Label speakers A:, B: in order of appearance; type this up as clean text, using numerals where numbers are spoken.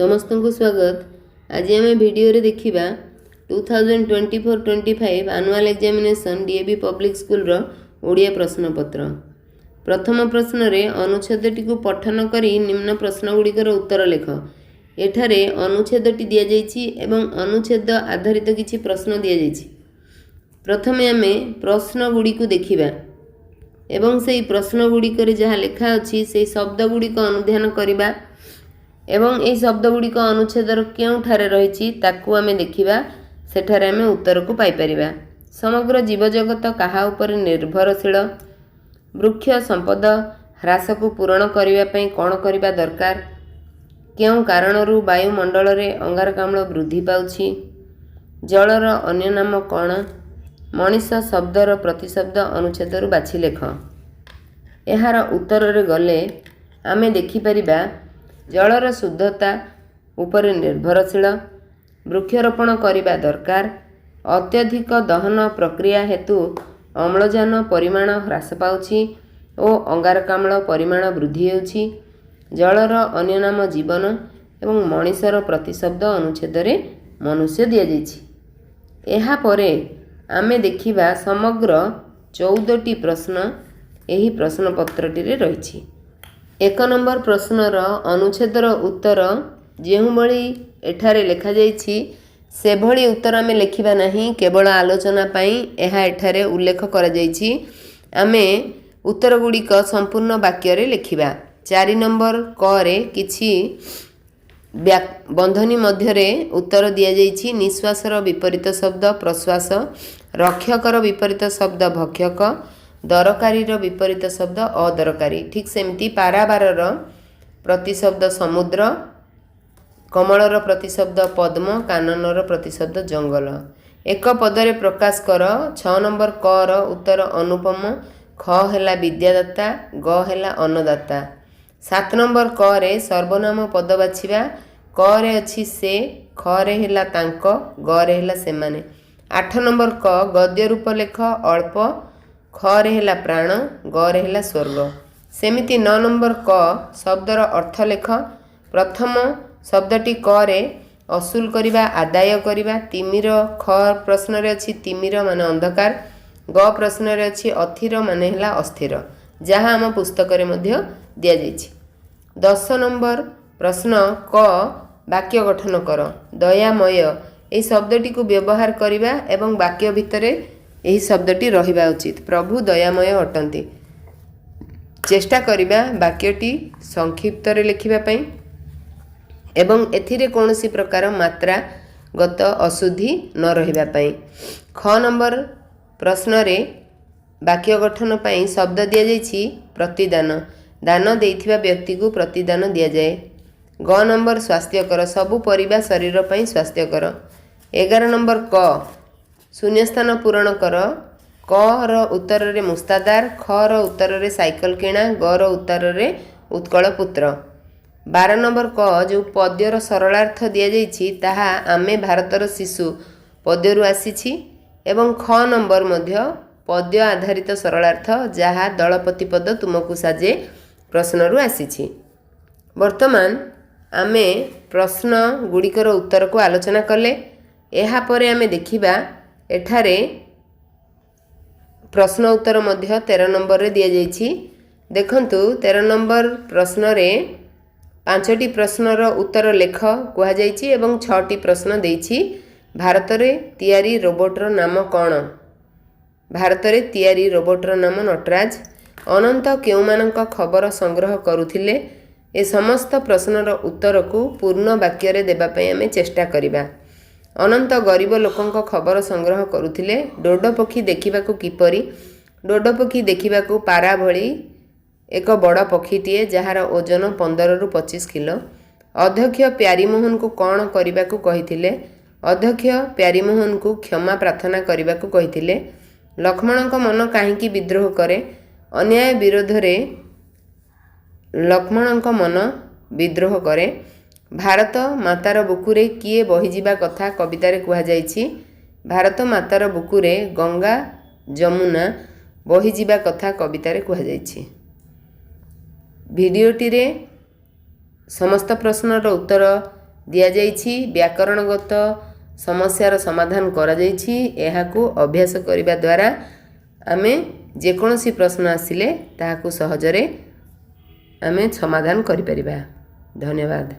A: समस्त को स्वागत। आज आम भिडियो देखा 2024-25 annual examination DAV public school रो ओडिया प्रश्नपत्र। प्रथम प्रश्न रे अनुच्छेदटी को पठन करी निम्न प्रश्न गुड़िकर उत्तर लेख। एठारे अनुच्छेदटी दि जाइछि एवं अनुच्छेद आधारित किछि प्रश्न दि जाइछि। प्रथमे आमे प्रश्न गुड़ी को देखिबा एवं सेही प्रश्न गुड़िकर जहाँ लेखा अछि सेही शब्द गुड़िक अनुध्यान करिबा एवं यही शब्द गुड़िक अनुच्छेदर केउठारे रहिछि ताकू आमे देखिबा, सेठारे आमे उत्तर को पाई परिबा। समग्र जीवजगत काहा उपर निर्भरशील, वृक्ष संपद ह्रास को पूरण करिबा पई कोन करिबा दरकार, केउ कारणरू वायुमंडल रे अंगारकाम्ल वृद्धि पाउछि, जलर अन्य नाम कोन, मनीष शब्दर प्रतिशब्द अनुच्छेदरू बाछि लेख। एहार उत्तर रे गले आमे देखि परिबा जलर शुद्धता उपर निर्भरशील, वृक्षरोपण करिबा दरकार, अत्यधिक दहन प्रक्रिया हेतु अम्लजान परिमाण ह्रास पाउछि ओ अंगारकाम्ल परिमाण वृद्धि हेउछि, जलर अन्य नाम जीवन एवं मनीषर प्रतिशब्द अनुच्छेद रे मनुष्य दिया जाइछि। एहा परे आमे देखिबा समग्र 14टी प्रश्न एही प्रश्नपत्रटी रे रहिछि। 1 नंबर प्रश्नर अनुच्छेदर उत्तर जेउभଳି एठारे लेखा जाइछि सेभଳି उत्तर आमे लेखिबा नाही, केवल आलोचना पई एहा एठारे उल्लेख करा जाइछि। आमे उत्तर गुड़िक संपूर्ण वाक्य रे लेखिबा। 4 नंबर क रे किछि बंधनी मध्य रे उत्तर दिया जाइछि। निश्वासर विपरीत शब्द प्रश्वास, रक्षकर विपरीत शब्द भक्षक, दरकारीर विपरीत शब्द अदरकारी। ठीक सेमती पाराबारर प्रतिशब्द समुद्र, कमलर प्रतिशब्द पद्म, काननर प्रतिशब्द जंगल। एक पदरे प्रकाश कर। 6 नंबर क र उत्तर अनुपम, ख हेला विद्यादाता, ग हेला अन्नदाता। 7 नंबर क रे सर्वनाम पद बाछिबा। क रे अछि से, ख रे हेला तांक, ग रे हेला सेमाने। 8 नंबर क गद्य रूप लेख अल्प, ख रे हेला प्राण, ग रे हेला स्वर्ग। सेमिति 9 नंबर क शब्दर अर्थ लेख। प्रथम शब्दटी क रे असूल करिबा, आदाय करिबा। तिमिर ख प्रश्न रे अछि तिमिर माने अंधकार, ग प्रश्न रे अछि अथिर माने हेला अस्थिर, जहाँ आम पुस्तक रे मध्य दिया जाइछि। 10 नंबर प्रश्न क वाक्य गठन कर। दयामय एही शब्दटी को व्यवहार करिबा एवं वाक्य भितरे यही शब्दटी रहिबा उचित। प्रभु दयामय अटंती। चेष्टा करिबा वाक्यटी संक्षिप्त रे लिखिबा पई एवं एथिरे कोनोसी प्रकार मात्रा गत अशुद्धि न रहिबा पई। ख नंबर प्रश्न रे वाक्य गठन पई शब्द दिया जाइछि प्रतिदान, दान देइथिबा व्यक्ति को प्रतिदान दिया जाए। ग नंबर स्वास्थ्यकर, सबु परिबा शरीर पई स्वास्थ्यकर। 11 नंबर क शून्यस्थान पूरण कर। क र उत्तर रे मुस्तादार, ख र उत्तर रे साइकल किणा, ग र उत्तर रे उत्कल पुत्र। 12 नंबर क जो पद्यर सरलार्थ दिया जाइछि ताहा आमे भारतर शिशु पद्यरु आसीछि एवं ख नंबर मध्य पद्य आधारित सरलार्थ जहा दलपति पद तुमको साजे प्रश्नरु आसीछि। वर्तमान आमे प्रश्न गुड़िकर उत्तर को आलोचना कले। एहा परे आमे देखिबा एठारे प्रश्न उत्तर मध्य 13 नंबर रे दिया जाइछि। देखंतु 13 नंबर प्रश्न रे 5टी प्रश्नर उत्तर लेख कुहा जाइछि एवं 6टी प्रश्न देइछि। भारत रे तियारी रोबोटर नाम कोन? भारत रे तियारी रोबोटर नाम नटराज। अनंत केउमानक खबर संग्रह करुथिले? ए समस्त प्रश्नर उत्तर को पूर्ण वाक्य रे देबा पई आमे चेष्टा करिबा। अनंत गरीब लोकंक खबर संग्रह करुथिले। डोडो पक्षी देखिबाकू किपरि? डोडो पक्षी देखिबाकू पारा भଳି एक बड़ पक्षीटीए जहार ओजन 15 रु 25 किलो। अध्यक्ष प्यारीमोहन को कौन करिबाकू कहिथिले? अध्यक्ष प्यारीमोहन को क्षमा प्रार्थना करिबाकू कहिथिले। लक्ष्मणक मन काहींकी विद्रोह करे? अन्याय विरोध रे लक्ष्मणक मन विद्रोह करे। भारत मातार बुकुरे किए बहिजिबा कथा कवितारे कुहा जाइछि? भारत मातार बुकुरे गंगा जमुना बहिजिबा कथा कवितारे कुहा जाइछि। भिडियोटी रे समस्त प्रश्नर उत्तर ଦିଆଯାଇଛି ବ୍ୟାକରଣଗତ ସମସ୍ୟାର ସମାଧାନ କରାଯାଇଛି। ଏହାକୁ ଅଭ୍ୟାସ କରିବା ଦ୍ୱାରା ଆମେ ଯେକୌଣସି ପ୍ରଶ୍ନ ଆସିଲେ ତାହାକୁ ସହଜରେ ଆମେ ସମାଧାନ କରିପାରିବା। ଧନ୍ୟବାଦ।